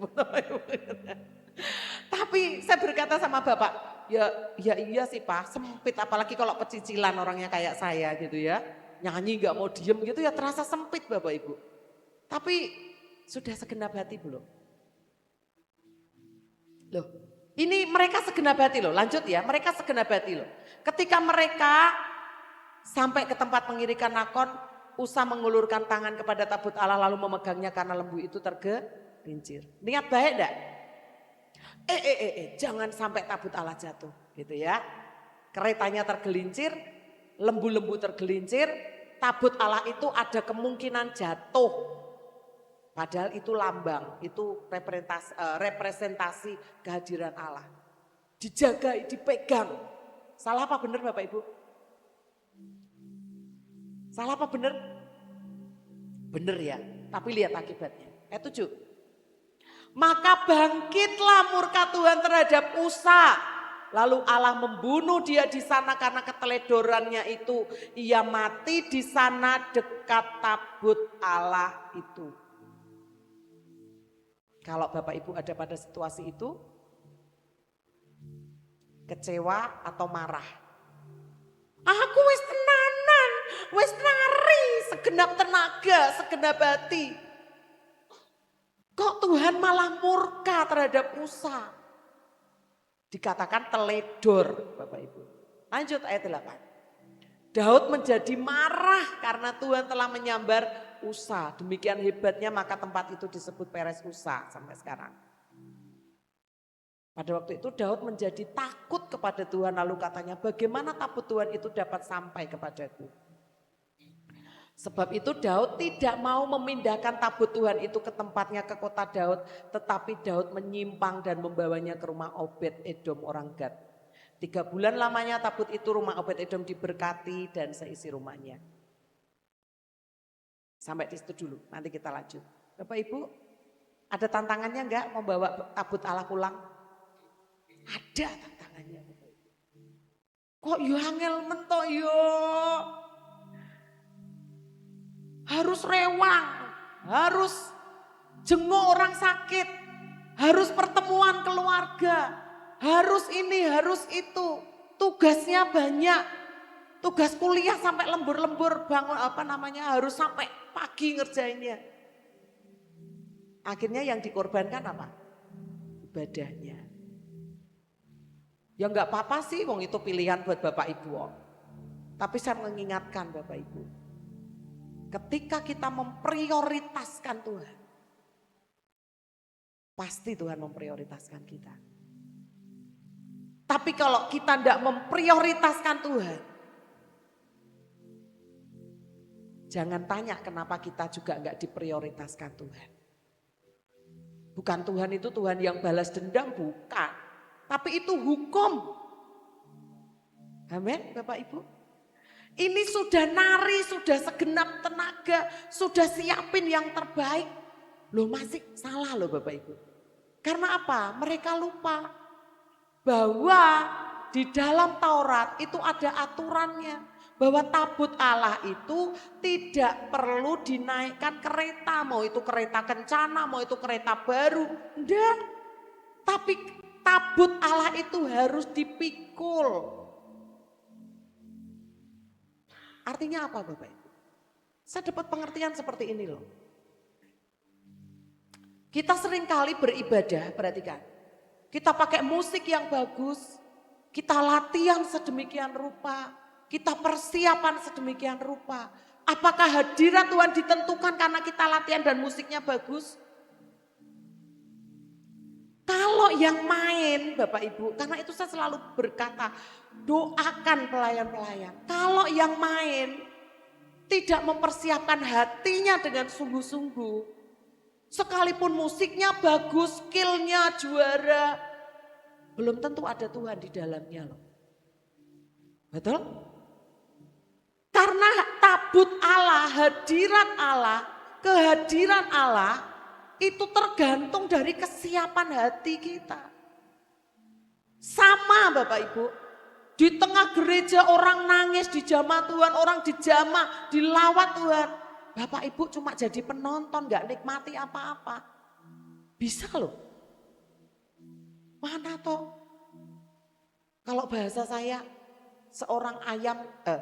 Tapi saya berkata sama Bapak, ya iya sih Pak, sempit apalagi kalau pecicilan orangnya kayak saya gitu ya. Nyanyi gak mau diem gitu ya terasa sempit Bapak Ibu. Tapi sudah segenap hati belum? Loh, ini mereka segenap hati loh, lanjut ya, mereka segenap hati loh. Ketika mereka sampai ke tempat pengirikan Nakon, Usa mengulurkan tangan kepada tabut Allah lalu memegangnya karena lembu itu tergelincir. Niat baik enggak? Jangan sampai tabut Allah jatuh gitu ya. Keretanya tergelincir, lembu-lembu tergelincir, tabut Allah itu ada kemungkinan jatuh. Padahal itu lambang, itu representasi kehadiran Allah. Dijaga, dipegang. Salah apa benar Bapak Ibu? Salah apa benar? Benar ya, tapi lihat akibatnya. Ayat 7. Maka bangkitlah murka Tuhan terhadap Usa. Lalu Allah membunuh dia di sana karena keteledorannya itu. Ia mati di sana dekat tabut Allah itu. Kalau Bapak Ibu ada pada situasi itu, kecewa atau marah? Aku wis tenanan, wis nari segenap tenaga, segenap hati. Kok Tuhan malah murka terhadap Usa? Dikatakan teledor Bapak Ibu. Lanjut ayat 8. Daud menjadi marah karena Tuhan telah menyambar Usa. Demikian hebatnya maka tempat itu disebut Peres Usa sampai sekarang. Pada waktu itu Daud menjadi takut kepada Tuhan lalu katanya bagaimana tabut Tuhan itu dapat sampai kepadaku. Sebab itu Daud tidak mau memindahkan tabut Tuhan itu ke tempatnya ke kota Daud. Tetapi Daud menyimpang dan membawanya ke rumah Obed Edom orang Gad. 3 bulan lamanya tabut itu rumah Obed Edom diberkati dan seisi rumahnya. Sampai di situ dulu, nanti kita lanjut. Bapak Ibu, ada tantangannya enggak membawa tabut Allah pulang? Ada tantangannya. Kok yo angel mentok yo? Harus rewang, harus jenguk orang sakit, harus pertemuan keluarga, harus ini, harus itu. Tugasnya banyak, tugas kuliah sampai lembur-lembur bangun harus sampai pagi ngerjainnya. Akhirnya yang dikorbankan apa? Ibadahnya. Ya enggak apa-apa sih, wong itu pilihan buat Bapak Ibu. Tapi saya mengingatkan Bapak Ibu, ketika kita memprioritaskan Tuhan, pasti Tuhan memprioritaskan kita. Tapi kalau kita tidak memprioritaskan Tuhan, jangan tanya kenapa kita juga enggak diprioritaskan Tuhan. Bukan Tuhan itu Tuhan yang balas dendam, bukan. Tapi itu hukum. Amin Bapak Ibu. Ini sudah nari, sudah segenap tenaga, sudah siapin yang terbaik. Loh masih salah loh Bapak Ibu. Karena apa? Mereka lupa bahwa di dalam Taurat itu ada aturannya. Bahwa tabut Allah itu tidak perlu dinaikkan kereta. Mau itu kereta kencana, mau itu kereta baru. Enggak. Tapi tabut Allah itu harus dipikul. Artinya apa Bapak Ibu? Saya dapat pengertian seperti ini loh. Kita seringkali beribadah, perhatikan. Kita pakai musik yang bagus, kita latihan sedemikian rupa, kita persiapan sedemikian rupa. Apakah hadirat Tuhan ditentukan karena kita latihan dan musiknya bagus? Kalau yang main Bapak Ibu, karena itu saya selalu berkata, doakan pelayan-pelayan. Kalau yang main tidak mempersiapkan hatinya dengan sungguh-sungguh, sekalipun musiknya bagus, skillnya juara, belum tentu ada Tuhan di dalamnya loh. Betul? Karena tabut Allah, hadirat Allah, kehadiran Allah, itu tergantung dari kesiapan hati kita. Sama Bapak Ibu, di tengah gereja orang nangis dijamah Tuhan, orang dijamah, dilawat Tuhan. Bapak Ibu cuma jadi penonton, gak nikmati apa-apa. Bisa loh. Mana toh? Kalau bahasa saya,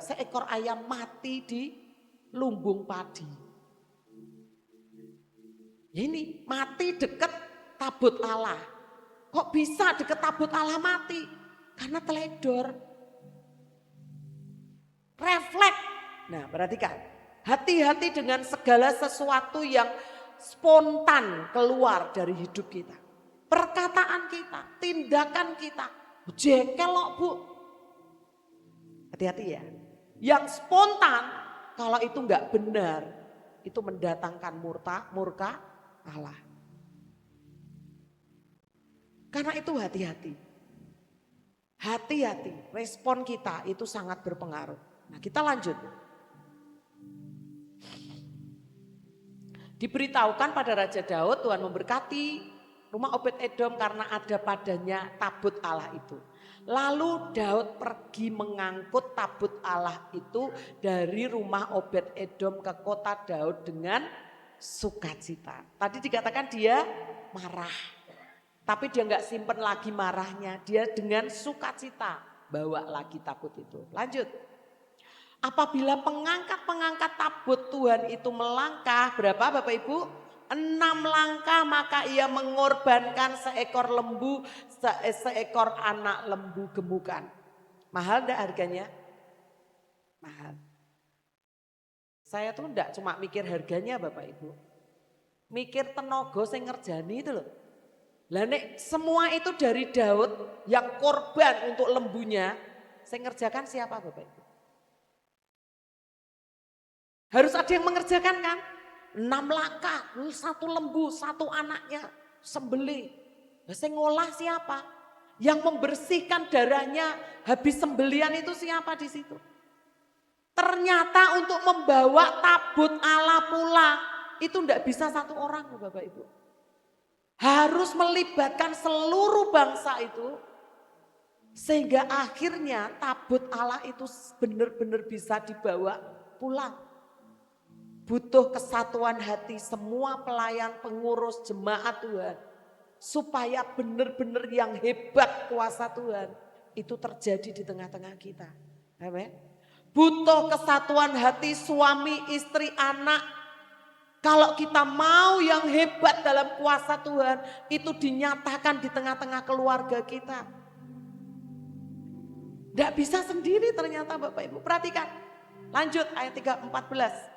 seekor ayam mati di lumbung padi. Ini mati deket tabut Allah. Kok bisa deket tabut Allah mati? Karena teledor. Refleks. Nah, perhatikan. Hati-hati dengan segala sesuatu yang spontan keluar dari hidup kita. Perkataan kita, tindakan kita. Jekel loh Bu. Hati-hati ya. Yang spontan kalau itu enggak benar, itu mendatangkan murka Allah. Karena itu hati-hati. Hati-hati, respon kita itu sangat berpengaruh. Nah, kita lanjut. Diberitahukan pada Raja Daud, Tuhan memberkati rumah Obed-Edom karena ada padanya tabut Allah itu. Lalu Daud pergi mengangkut tabut Allah itu dari rumah Obed-Edom ke kota Daud dengan sukacita. Tadi dikatakan dia marah. Tapi dia nggak simpen lagi marahnya, dia dengan sukacita bawa lagi tabut itu. Lanjut. Apabila pengangkat tabut Tuhan itu melangkah, berapa Bapak Ibu? 6 langkah maka ia mengorbankan seekor lembu, seekor anak lembu gemukan. Mahal enggak harganya? Mahal. Saya tuh enggak cuma mikir harganya Bapak Ibu. Mikir tenaga sing ngerjani itu loh. Lah nek semua itu dari Daud yang korban untuk lembunya, saya ngerjakan siapa Bapak Ibu? Harus ada yang mengerjakan kan? 6 langkah, 1 lembu, 1 anaknya sembelih. Lah saya ngolah siapa? Yang membersihkan darahnya habis sembelian itu siapa di situ? Ternyata untuk membawa tabut Allah pulang itu enggak bisa 1 orang Bapak Ibu. Harus melibatkan seluruh bangsa itu sehingga akhirnya tabut Allah itu benar-benar bisa dibawa pulang. Butuh kesatuan hati semua pelayan, pengurus, jemaat Tuhan. Supaya benar-benar yang hebat kuasa Tuhan itu terjadi di tengah-tengah kita. Amin. Butuh kesatuan hati suami, istri, anak. Kalau kita mau yang hebat dalam kuasa Tuhan, itu dinyatakan di tengah-tengah keluarga kita. Tidak bisa sendiri ternyata Bapak Ibu. Perhatikan. Lanjut ayat 14.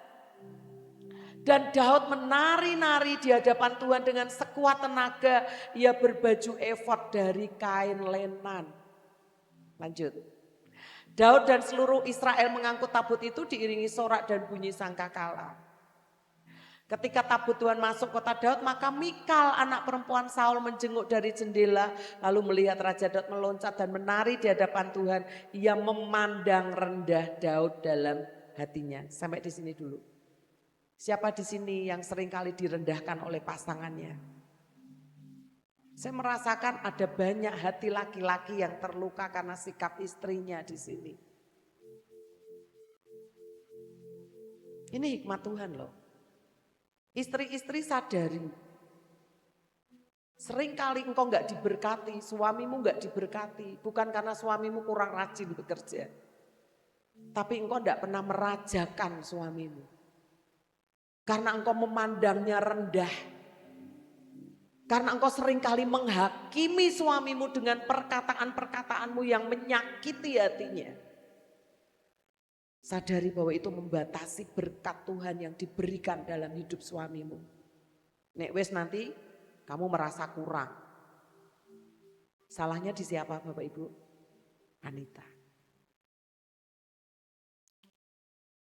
Dan Daud menari-nari di hadapan Tuhan dengan sekuat tenaga. Ia berbaju efod dari kain lenan. Lanjut. Daud dan seluruh Israel mengangkut tabut itu diiringi sorak dan bunyi sangkakala. Ketika tabut Tuhan masuk kota Daud, maka Mikal anak perempuan Saul menjenguk dari jendela. Lalu melihat Raja Daud meloncat dan menari di hadapan Tuhan. Ia memandang rendah Daud dalam hatinya. Sampai di sini dulu. Siapa di sini yang seringkali direndahkan oleh pasangannya? Saya merasakan ada banyak hati laki-laki yang terluka karena sikap istrinya di sini. Ini hikmat Tuhan loh. Istri-istri sadari. Seringkali engkau enggak diberkati, suamimu enggak diberkati. Bukan karena suamimu kurang rajin bekerja. Tapi engkau enggak pernah merajakan suamimu. Karena engkau memandangnya rendah. Karena engkau seringkali menghakimi suamimu dengan perkataan-perkataanmu yang menyakiti hatinya. Sadari bahwa itu membatasi berkat Tuhan yang diberikan dalam hidup suamimu. Nek wes nanti kamu merasa kurang. Salahnya di siapa Bapak Ibu? Anita.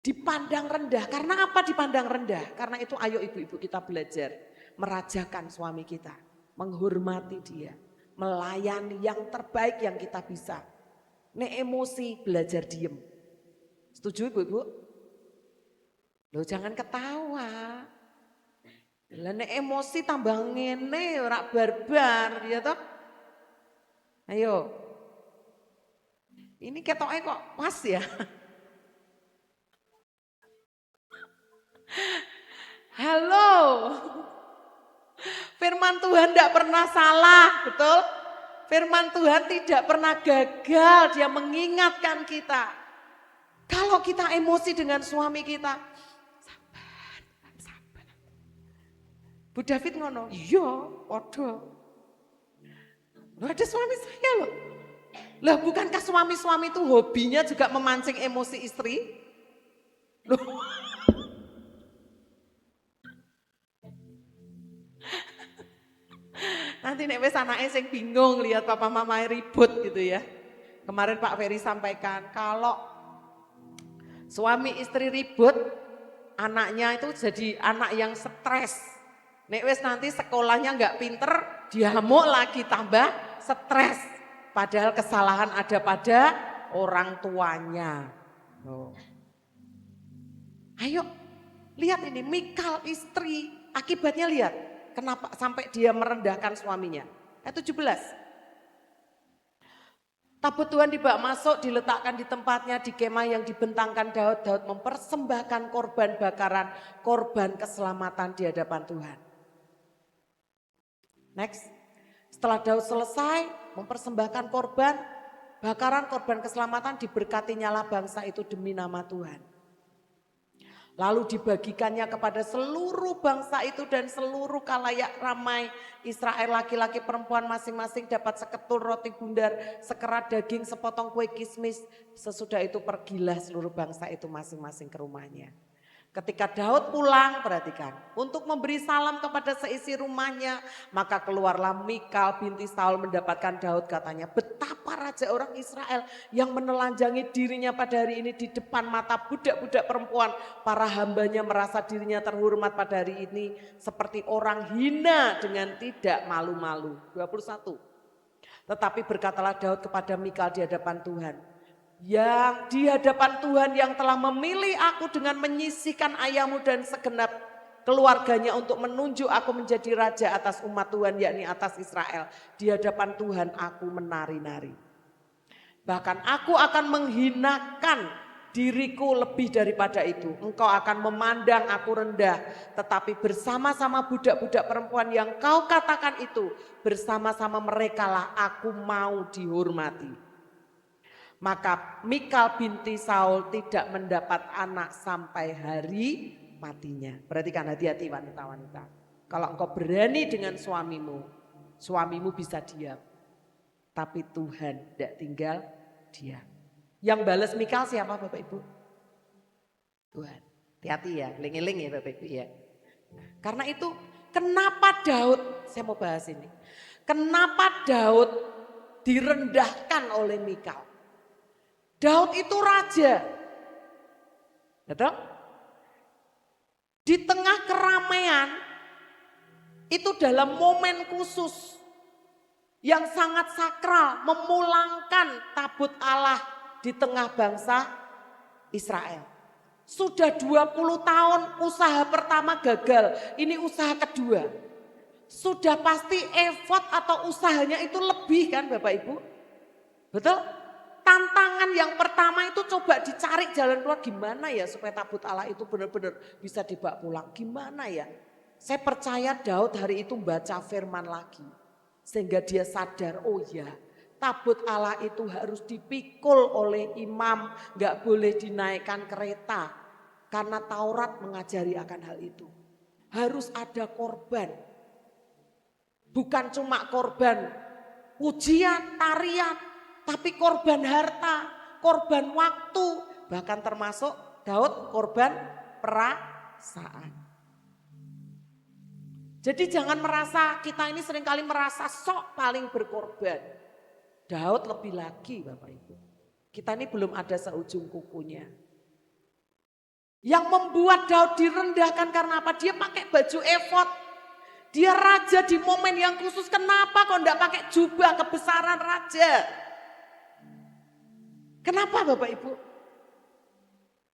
Dipandang rendah. Karena apa dipandang rendah? Karena itu ayo ibu-ibu kita belajar. Merajakan suami kita. Menghormati dia. Melayani yang terbaik yang kita bisa. Nek emosi belajar diem. Setuju ibu-ibu? Loh jangan ketawa. Lah nek emosi tambah ngene ora barbar ya toh? Ayo. Ini ketoknya kok pas ya. Halo. Firman Tuhan tidak pernah salah, betul? Firman Tuhan tidak pernah gagal, dia mengingatkan kita. Kalau kita emosi dengan suami kita, sabar. Bu David ngono, iya, podo. Ada suami saya loh. Lah bukankah suami-suami itu hobinya juga memancing emosi istri? Loh. Nanti nek wis anake sing bingung lihat papa mama ribut gitu ya. Kemarin Pak Ferry sampaikan kalau suami istri ribut, anaknya itu jadi anak yang stres. Nek wis nanti sekolahnya nggak pinter, diamuk lagi tambah stres. Padahal kesalahan ada pada orang tuanya. Oh. Ayo lihat ini Mikal istri, akibatnya lihat. Kenapa sampai dia merendahkan suaminya. Ayat 17. Tabut Tuhan dibawa masuk, diletakkan di tempatnya di kemah yang dibentangkan Daud. Daud mempersembahkan korban bakaran, korban keselamatan di hadapan Tuhan. Next. Setelah Daud selesai mempersembahkan korban bakaran, korban keselamatan, diberkati nyala bangsa itu demi nama Tuhan. Lalu dibagikannya kepada seluruh bangsa itu dan seluruh kalayak ramai Israel, laki-laki perempuan masing-masing dapat seketul roti bundar, sekerat daging, sepotong kue kismis. Sesudah itu pergilah seluruh bangsa itu masing-masing ke rumahnya. Ketika Daud pulang, perhatikan, untuk memberi salam kepada seisi rumahnya, maka keluarlah Mikal binti Saul mendapatkan Daud, katanya, betapa raja orang Israel yang menelanjangi dirinya pada hari ini di depan mata budak-budak perempuan. Para hambanya merasa dirinya terhormat pada hari ini seperti orang hina dengan tidak malu-malu. 21. Tetapi berkatalah Daud kepada Mikal di hadapan Tuhan, yang di hadapan Tuhan yang telah memilih aku dengan menyisihkan ayahmu dan segenap keluarganya untuk menunjuk aku menjadi raja atas umat Tuhan, yakni atas Israel. Di hadapan Tuhan aku menari-nari. Bahkan aku akan menghinakan diriku lebih daripada itu. Engkau akan memandang aku rendah, tetapi bersama-sama budak-budak perempuan yang kau katakan itu, bersama-sama merekalah aku mau dihormati. Maka Mikal binti Saul tidak mendapat anak sampai hari matinya. Perhatikan, hati-hati wanita-wanita. Kalau engkau berani dengan suamimu, suamimu bisa diam. Tapi Tuhan tidak tinggal diam. Yang balas Mikal siapa Bapak Ibu? Tuhan. Hati-hati ya, eling-eling ya Bapak Ibu ya. Karena itu kenapa Daud, saya mau bahas ini. Kenapa Daud direndahkan oleh Mikal? Daud itu raja, betul? Di tengah keramaian itu dalam momen khusus yang sangat sakral, memulangkan tabut Allah di tengah bangsa Israel. Sudah 20 tahun usaha pertama gagal, ini usaha kedua. Sudah pasti effort atau usahanya itu lebih kan Bapak Ibu? Betul? Tantangan yang pertama itu coba dicari jalan keluar, gimana ya supaya tabut Allah itu benar-benar bisa dibawa pulang. Gimana ya? Saya percaya Daud hari itu baca firman lagi. Sehingga dia sadar, oh ya tabut Allah itu harus dipikul oleh imam. Gak boleh dinaikkan kereta. Karena Taurat mengajari akan hal itu. Harus ada korban. Bukan cuma korban pujian, tarian. Tapi korban harta, korban waktu, bahkan termasuk Daud korban perasaan. Jadi jangan merasa, kita ini seringkali merasa sok paling berkorban. Daud lebih lagi Bapak Ibu. Kita ini belum ada seujung kukunya. Yang membuat Daud direndahkan karena apa? Dia pakai baju efod. Dia raja di momen yang khusus, kenapa kok enggak pakai jubah kebesaran raja? Kenapa Bapak Ibu?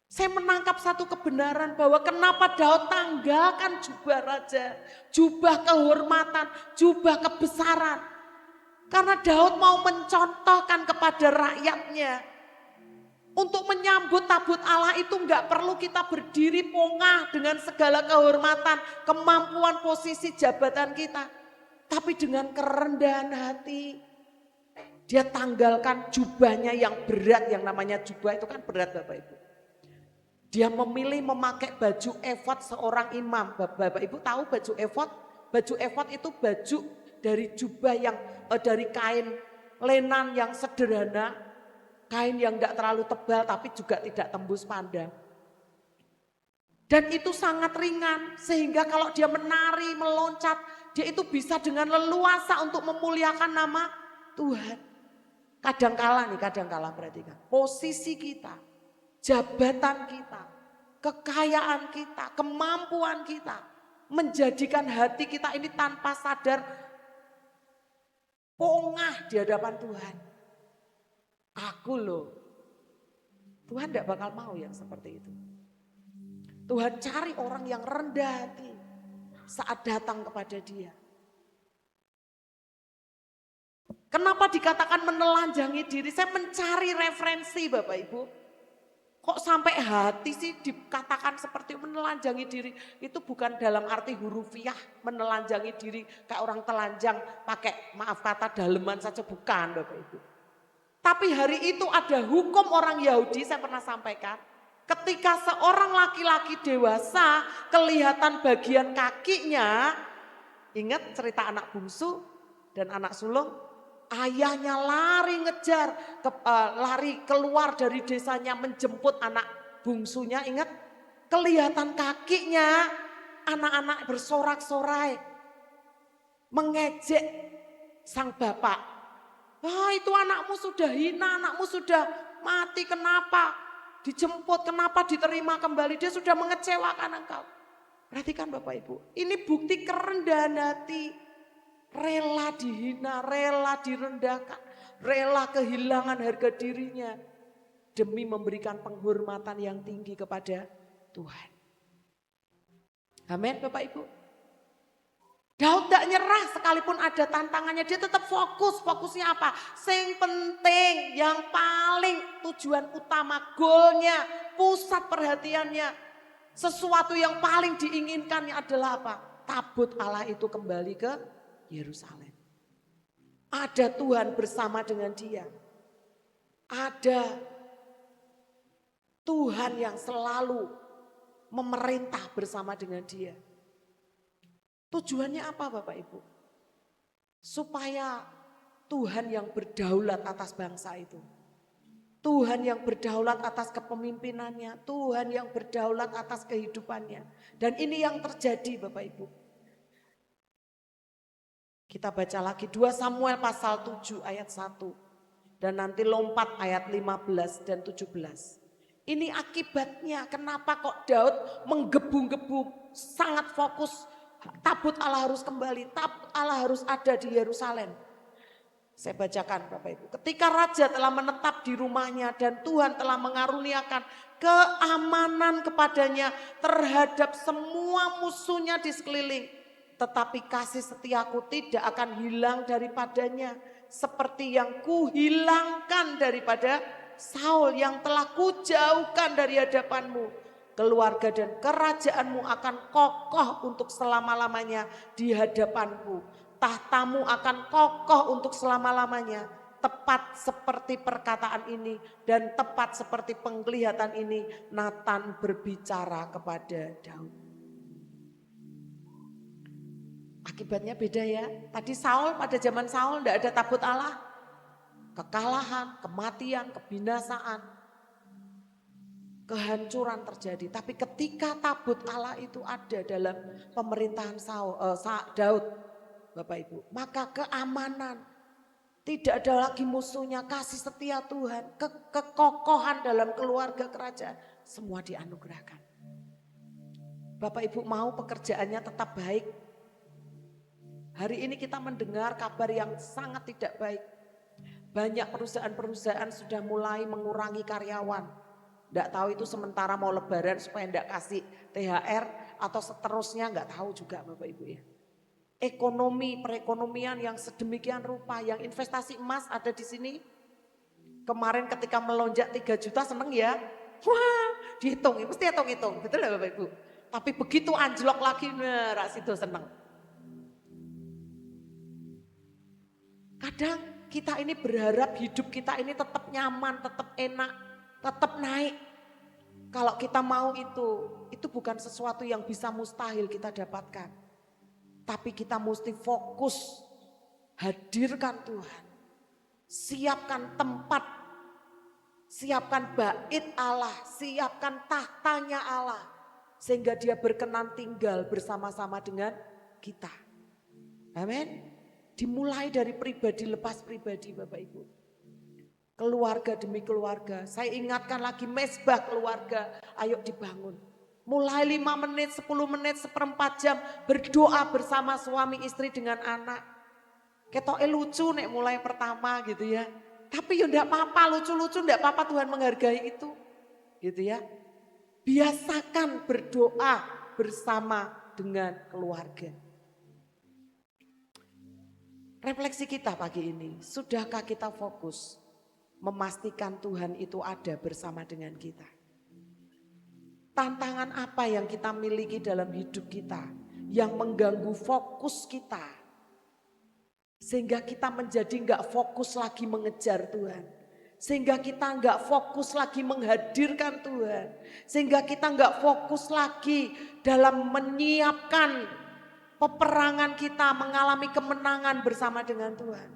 Saya menangkap satu kebenaran bahwa kenapa Daud tanggalkan jubah raja, jubah kehormatan, jubah kebesaran. Karena Daud mau mencontohkan kepada rakyatnya. Untuk menyambut tabut Allah itu enggak perlu kita berdiri pongah dengan segala kehormatan, kemampuan, posisi, jabatan kita. Tapi dengan kerendahan hati. Dia tanggalkan jubahnya yang berat, yang namanya jubah itu kan berat Bapak Ibu. Dia memilih memakai baju efod seorang imam. Bapak Ibu tahu baju efod? Baju efod itu baju dari jubah yang dari kain lenan yang sederhana, kain yang enggak terlalu tebal tapi juga tidak tembus pandang. Dan itu sangat ringan sehingga kalau dia menari, meloncat, dia itu bisa dengan leluasa untuk memuliakan nama Tuhan. Kadangkala perhatikan, posisi kita, jabatan kita, kekayaan kita, kemampuan kita menjadikan hati kita ini tanpa sadar pongah di hadapan Tuhan. Aku loh, Tuhan tidak bakal mau yang seperti itu. Tuhan cari orang yang rendah hati saat datang kepada Dia. Kenapa dikatakan menelanjangi diri? Saya mencari referensi Bapak Ibu. Kok sampai hati sih dikatakan seperti menelanjangi diri? Itu bukan dalam arti hurufiah menelanjangi diri kayak orang telanjang pakai maaf kata daleman saja, bukan Bapak Ibu. Tapi hari itu ada hukum orang Yahudi, saya pernah sampaikan. Ketika seorang laki-laki dewasa kelihatan bagian kakinya, ingat cerita anak bungsu dan anak sulung, ayahnya lari ngejar, lari keluar dari desanya menjemput anak bungsunya, ingat kelihatan kakinya, anak-anak bersorak-sorai mengejek sang bapak. Wah, itu anakmu sudah hina, anakmu sudah mati, kenapa? Dijemput, kenapa diterima kembali? Dia sudah mengecewakan engkau. Perhatikan Bapak Ibu, ini bukti kerendahan hati. Rela dihina, rela direndahkan, rela kehilangan harga dirinya demi memberikan penghormatan yang tinggi kepada Tuhan. Amin Bapak Ibu. Daud tidak nyerah sekalipun ada tantangannya, dia tetap fokus. Fokusnya apa? Yang penting, yang paling tujuan utama, goalnya, pusat perhatiannya, sesuatu yang paling diinginkannya adalah apa? Tabut Allah itu kembali ke Yerusalem. Ada Tuhan bersama dengan dia. Ada Tuhan yang selalu memerintah bersama dengan dia. Tujuannya apa Bapak Ibu? Supaya Tuhan yang berdaulat atas bangsa itu. Tuhan yang berdaulat atas kepemimpinannya. Tuhan yang berdaulat atas kehidupannya. Dan ini yang terjadi Bapak Ibu. Kita baca lagi 2 Samuel pasal 7 ayat 1. Dan nanti lompat ayat 15 dan 17. Ini akibatnya kenapa kok Daud menggebu-gebu sangat fokus. Tabut Allah harus kembali, tabut Allah harus ada di Yerusalem. Saya bacakan Bapak Ibu. Ketika raja telah menetap di rumahnya dan Tuhan telah mengaruniakan keamanan kepadanya terhadap semua musuhnya di sekeliling. Tetapi kasih setiaku tidak akan hilang daripadanya. Seperti yang kuhilangkan daripada Saul yang telah kujauhkan dari hadapanmu. Keluarga dan kerajaanmu akan kokoh untuk selama-lamanya di hadapanku. Tahtamu akan kokoh untuk selama-lamanya. Tepat seperti perkataan ini dan tepat seperti penglihatan ini, Nathan berbicara kepada Daud. Akibatnya beda ya. Tadi Saul, pada zaman Saul tidak ada tabut Allah. Kekalahan, kematian, kebinasaan. Kehancuran terjadi, tapi ketika tabut Allah itu ada dalam pemerintahan Daud, Bapak Ibu, maka keamanan, tidak ada lagi musuhnya, kasih setia Tuhan, kekokohan dalam keluarga kerajaan, semua dianugerahkan. Bapak Ibu mau pekerjaannya tetap baik. Hari ini kita mendengar kabar yang sangat tidak baik. Banyak perusahaan-perusahaan sudah mulai mengurangi karyawan. Tidak tahu itu sementara mau lebaran supaya tidak kasih THR atau seterusnya, nggak tahu juga Bapak Ibu ya. Ekonomi, perekonomian yang sedemikian rupa, yang investasi emas ada di sini. Kemarin ketika melonjak 3 juta seneng ya. Wah, dihitung, mesti hitung-hitung, betul ya Bapak Ibu. Tapi begitu anjlok lagi, nah Rasido seneng. Kadang kita ini berharap hidup kita ini tetap nyaman, tetap enak, tetap naik. Kalau kita mau itu bukan sesuatu yang bisa mustahil kita dapatkan. Tapi kita mesti fokus, hadirkan Tuhan. Siapkan tempat, siapkan bait Allah, siapkan tahtanya Allah. Sehingga dia berkenan tinggal bersama-sama dengan kita. Amin. Dimulai dari pribadi lepas pribadi Bapak Ibu. Keluarga demi keluarga. Saya ingatkan lagi mesbah keluarga, ayo dibangun. Mulai 5 menit, 10 menit, seperempat jam berdoa bersama suami istri dengan anak. Ketoknya lucu nek mulai pertama gitu ya. Tapi ya enggak apa-apa, lucu-lucu enggak apa-apa, Tuhan menghargai itu. Gitu ya. Biasakan berdoa bersama dengan keluarga. Refleksi kita pagi ini, sudahkah kita fokus memastikan Tuhan itu ada bersama dengan kita? Tantangan apa yang kita miliki dalam hidup kita yang mengganggu fokus kita sehingga kita menjadi enggak fokus lagi mengejar Tuhan, sehingga kita enggak fokus lagi menghadirkan Tuhan, sehingga kita enggak fokus lagi dalam menyiapkan peperangan kita mengalami kemenangan bersama dengan Tuhan.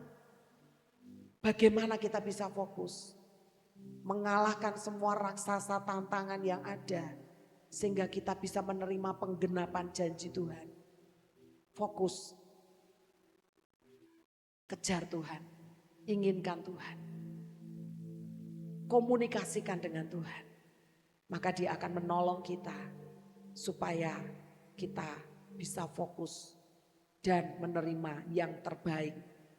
Bagaimana kita bisa fokus mengalahkan semua raksasa tantangan yang ada sehingga kita bisa menerima penggenapan janji Tuhan. Fokus. Kejar Tuhan. Inginkan Tuhan. Komunikasikan dengan Tuhan. Maka dia akan menolong kita supaya kita bisa fokus dan menerima yang terbaik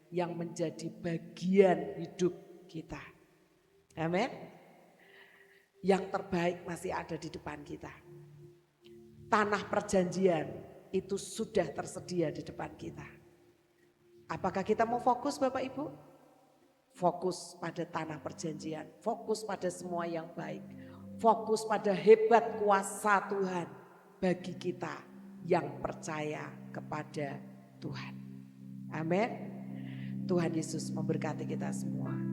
yang menjadi bagian hidup kita. Amin. Yang terbaik masih ada di depan kita. Tanah perjanjian itu sudah tersedia di depan kita. Apakah kita mau fokus Bapak Ibu? Fokus pada tanah perjanjian, fokus pada semua yang baik, fokus pada hebat kuasa Tuhan bagi kita yang percaya kepada Tuhan. Amin. Tuhan Yesus memberkati kita semua.